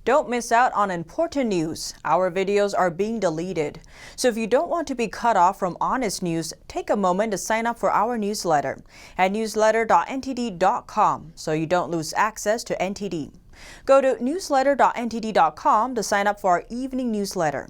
Don't miss out on important news. Our videos are being deleted. So if you don't want to be cut off from honest news, take a moment to sign up for our newsletter at newsletter.ntd.com so you don't lose access to NTD. Go to newsletter.ntd.com to sign up for our evening newsletter.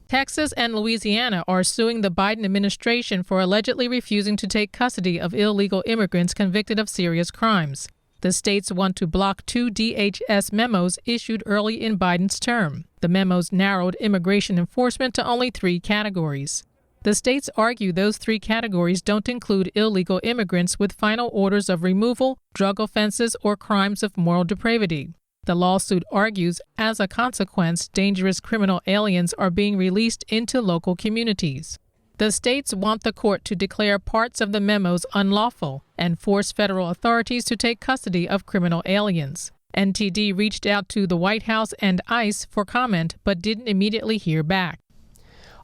Texas and Louisiana are suing the Biden administration for allegedly refusing to take custody of illegal immigrants convicted of serious crimes. The states want to block 2 DHS memos issued early in Biden's term. The memos narrowed immigration enforcement to only 3 categories. The states argue those 3 categories don't include illegal immigrants with final orders of removal, drug offenses, or crimes of moral depravity. The lawsuit argues, as a consequence, dangerous criminal aliens are being released into local communities. The states want the court to declare parts of the memos unlawful and force federal authorities to take custody of criminal aliens. NTD reached out to the White House and ICE for comment, but didn't immediately hear back.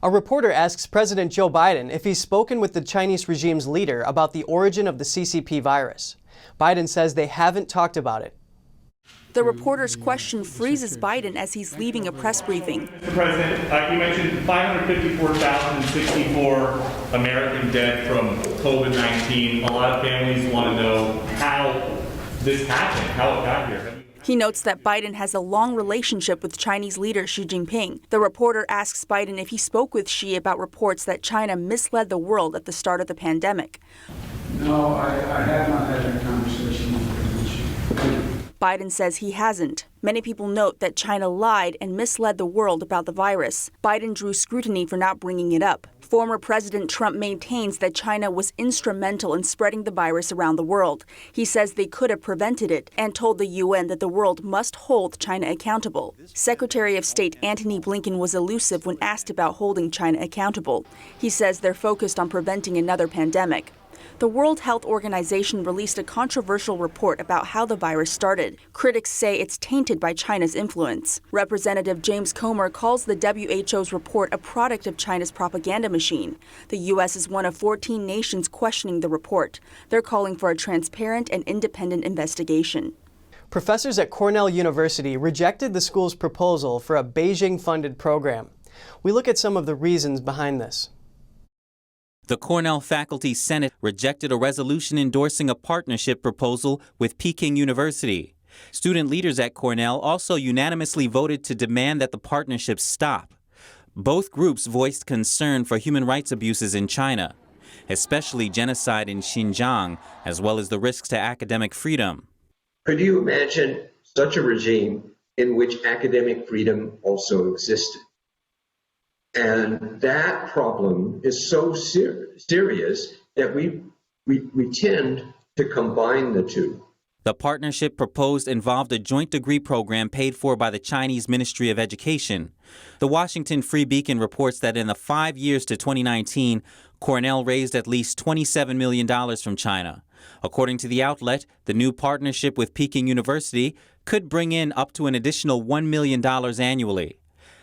A reporter asks President Joe Biden if he's spoken with the Chinese regime's leader about the origin of the CCP virus. Biden says they haven't talked about it. The reporter's question freezes Biden as he's leaving a press briefing. Mr. President, you mentioned 554,064 American dead from COVID-19. A lot of families want to know how this happened, how it got here. He notes that Biden has a long relationship with Chinese leader Xi Jinping. The reporter asks Biden if he spoke with Xi about reports that China misled the world at the start of the pandemic. No, I have not had that conversation with Xi. Biden says he hasn't. Many people note that China lied and misled the world about the virus. Biden drew scrutiny for not bringing it up. Former President Trump maintains that China was instrumental in spreading the virus around the world. He says they could have prevented it and told the UN that the world must hold China accountable. Secretary of State Antony Blinken was elusive when asked about holding China accountable. He says they're focused on preventing another pandemic. The World Health Organization released a controversial report about how the virus started. Critics say it's tainted by China's influence. Representative James Comer calls the WHO's report a product of China's propaganda machine. The U.S. is one of 14 nations questioning the report. They're calling for a transparent and independent investigation. Professors at Cornell University rejected the school's proposal for a Beijing-funded program. We look at some of the reasons behind this. The Cornell Faculty Senate rejected a resolution endorsing a partnership proposal with Peking University. Student leaders at Cornell also unanimously voted to demand that the partnership stop. Both groups voiced concern for human rights abuses in China, especially genocide in Xinjiang, as well as the risks to academic freedom. Could you imagine such a regime in which academic freedom also existed? And that problem is so serious that we tend to combine the two. The partnership proposed involved a joint degree program paid for by the Chinese Ministry of Education. The Washington Free Beacon reports that in the 5 years to 2019, Cornell raised at least $27 million from China. According to the outlet, the new partnership with Peking University could bring in up to an additional $1 million annually.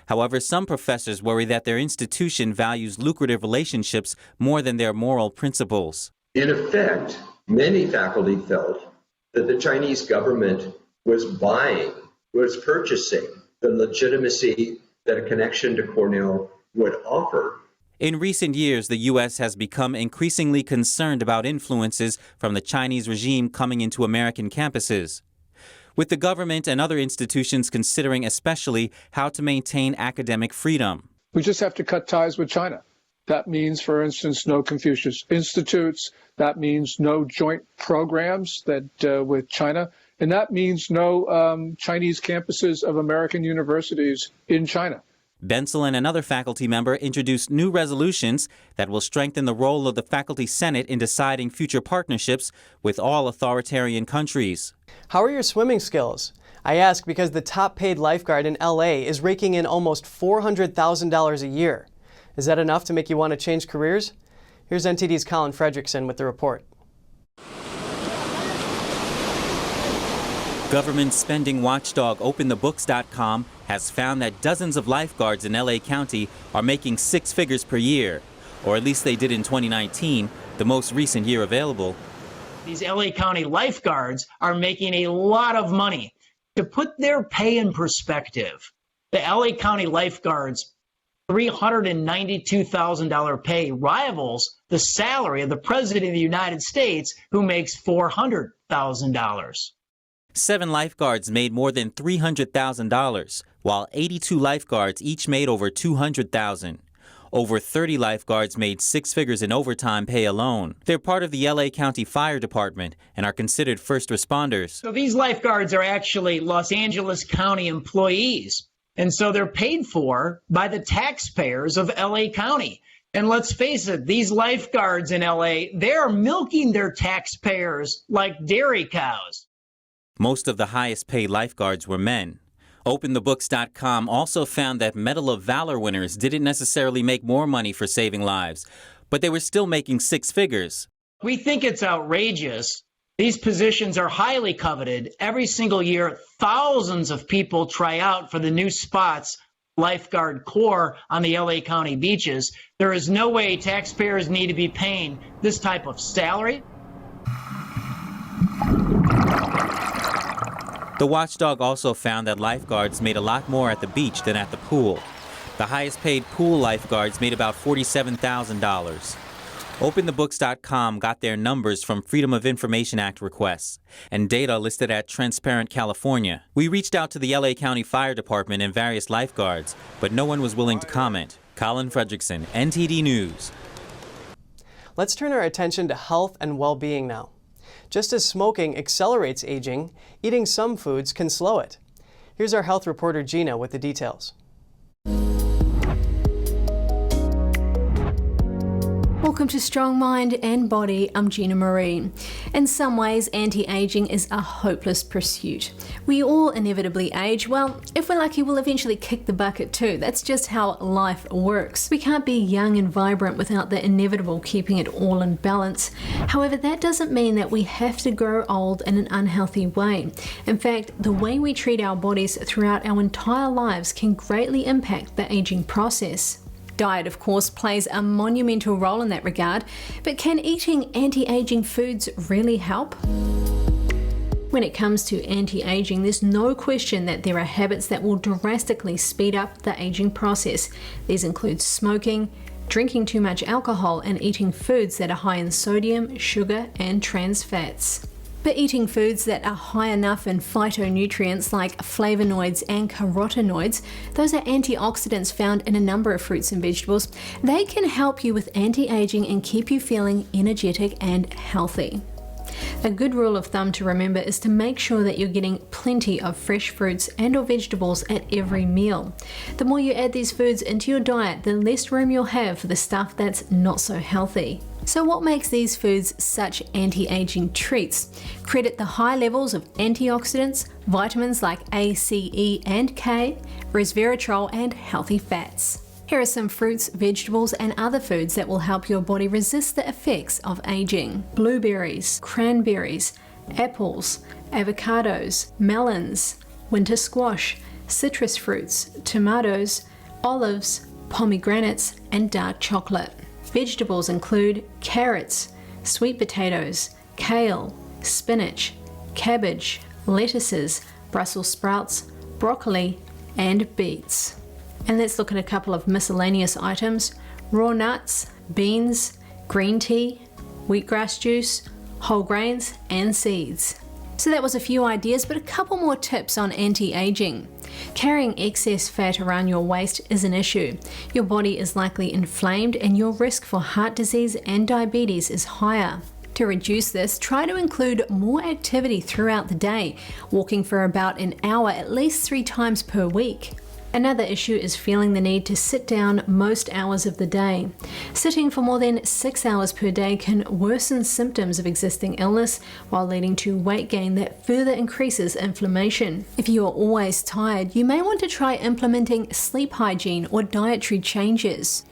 However, some professors worry that their institution values lucrative relationships more than their moral principles. In effect, many faculty felt that the Chinese government was purchasing the legitimacy that a connection to Cornell would offer. In recent years, the U.S. has become increasingly concerned about influences from the Chinese regime coming into American campuses, with the government and other institutions considering especially how to maintain academic freedom. We just have to cut ties with China. That means, for instance, no Confucius Institutes. That means no joint programs with China. And that means no Chinese campuses of American universities in China. Bensel and another faculty member introduced new resolutions that will strengthen the role of the Faculty Senate in deciding future partnerships with all authoritarian countries. How are your swimming skills? I ask because the top-paid lifeguard in LA is raking in almost $400,000 a year. Is that enough to make you want to change careers? Here's NTD's Colin Fredrickson with the report. Government spending watchdog OpenTheBooks.com has found that dozens of lifeguards in LA County are making 6 figures per year, or at least they did in 2019, the most recent year available. These LA County lifeguards are making a lot of money. To put their pay in perspective, the LA County lifeguards' $392,000 pay rivals the salary of the President of the United States, who makes $400,000. 7 lifeguards made more than $300,000, while 82 lifeguards each made over $200,000. Over 30 lifeguards made 6 figures in overtime pay alone. They're part of the LA County Fire Department and are considered first responders. So these lifeguards are actually Los Angeles County employees, and so they're paid for by the taxpayers of LA County. And let's face it, these lifeguards in LA, they're milking their taxpayers like dairy cows. Most of the highest paid lifeguards were men. OpenTheBooks.com also found that Medal of Valor winners didn't necessarily make more money for saving lives, but they were still making 6 figures. We think it's outrageous. These positions are highly coveted. Every single year, thousands of people try out for the new spots, lifeguard corps on the LA County beaches. There is no way taxpayers need to be paying this type of salary. The watchdog also found that lifeguards made a lot more at the beach than at the pool. The highest paid pool lifeguards made about $47,000. OpenTheBooks.com got their numbers from Freedom of Information Act requests and data listed at Transparent California. We reached out to the LA County Fire Department and various lifeguards, but no one was willing to comment. Colin Fredrickson, NTD News. Let's turn our attention to health and well-being now. Just as smoking accelerates aging, eating some foods can slow it. Here's our health reporter Gina with the details. Welcome to Strong Mind and Body. I'm Gina Marie. In some ways, anti-aging is a hopeless pursuit. We all inevitably age. Well, if we're lucky, we'll eventually kick the bucket too. That's just how life works. We can't be young and vibrant without the inevitable keeping it all in balance. However, that doesn't mean that we have to grow old in an unhealthy way. In fact, the way we treat our bodies throughout our entire lives can greatly impact the aging process. Diet, of course, plays a monumental role in that regard, but can eating anti-aging foods really help? When it comes to anti-aging, there's no question that there are habits that will drastically speed up the aging process. These include smoking, drinking too much alcohol, and eating foods that are high in sodium, sugar, and trans fats. But eating foods that are high enough in phytonutrients like flavonoids and carotenoids, those are antioxidants found in a number of fruits and vegetables. They can help you with anti-aging and keep you feeling energetic and healthy. A good rule of thumb to remember is to make sure that you're getting plenty of fresh fruits and or vegetables at every meal. The more you add these foods into your diet, the less room you'll have for the stuff that's not so healthy. So what makes these foods such anti-aging treats? Credit the high levels of antioxidants, vitamins like A, C, E, and K, resveratrol, and healthy fats. Here are some fruits, vegetables, and other foods that will help your body resist the effects of aging. Blueberries, cranberries, apples, avocados, melons, winter squash, citrus fruits, tomatoes, olives, pomegranates, and dark chocolate. Vegetables include carrots, sweet potatoes, kale, spinach, cabbage, lettuces, Brussels sprouts, broccoli, and beets. And let's look at a couple of miscellaneous items: raw nuts, beans, green tea, wheatgrass juice, whole grains, and seeds. So that was a few ideas, but a couple more tips on anti-aging. Carrying excess fat around your waist is an issue. Your body is likely inflamed and your risk for heart disease and diabetes is higher. To reduce this, try to include more activity throughout the day, walking for about an hour at least 3 times per week. Another issue is feeling the need to sit down most hours of the day. Sitting for more than 6 hours per day can worsen symptoms of existing illness while leading to weight gain that further increases inflammation. If you are always tired, you may want to try implementing sleep hygiene or dietary changes.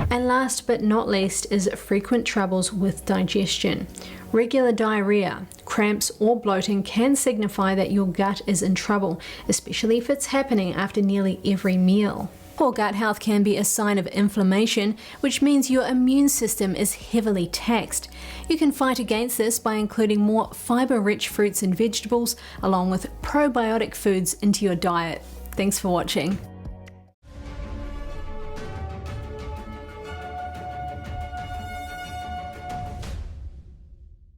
And last but not least is frequent troubles with digestion. Regular diarrhea, cramps, or bloating can signify that your gut is in trouble, especially if it's happening after nearly every meal. Poor gut health can be a sign of inflammation, which means your immune system is heavily taxed. You can fight against this by including more fiber-rich fruits and vegetables, along with probiotic foods into your diet. Thanks for watching.